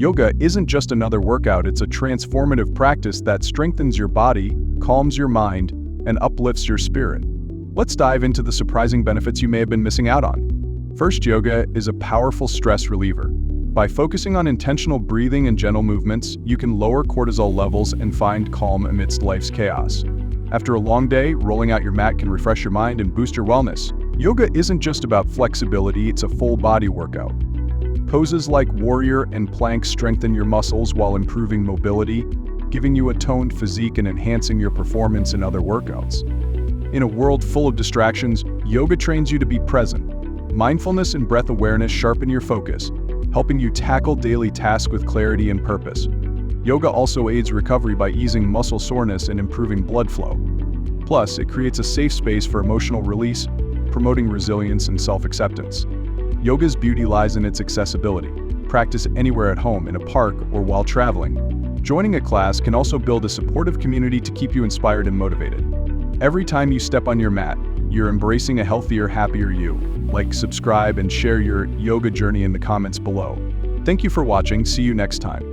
Yoga isn't just another workout, it's a transformative practice that strengthens your body, calms your mind, and uplifts your spirit. Let's dive into the surprising benefits you may have been missing out on. First, yoga is a powerful stress reliever. By focusing on intentional breathing and gentle movements, you can lower cortisol levels and find calm amidst life's chaos. After a long day, rolling out your mat can refresh your mind and boost your wellness. Yoga isn't just about flexibility, it's a full-body workout. Poses like warrior and plank strengthen your muscles while improving mobility, giving you a toned physique and enhancing your performance in other workouts. In a world full of distractions, yoga trains you to be present. Mindfulness and breath awareness sharpen your focus, helping you tackle daily tasks with clarity and purpose. Yoga also aids recovery by easing muscle soreness and improving blood flow. Plus, it creates a safe space for emotional release, promoting resilience and self-acceptance. Yoga's beauty lies in its accessibility. Practice anywhere at home, in a park, or while traveling. Joining a class can also build a supportive community to keep you inspired and motivated. Every time you step on your mat, you're embracing a healthier, happier you. Like, subscribe, and share your yoga journey in the comments below. Thank you for watching. See you next time.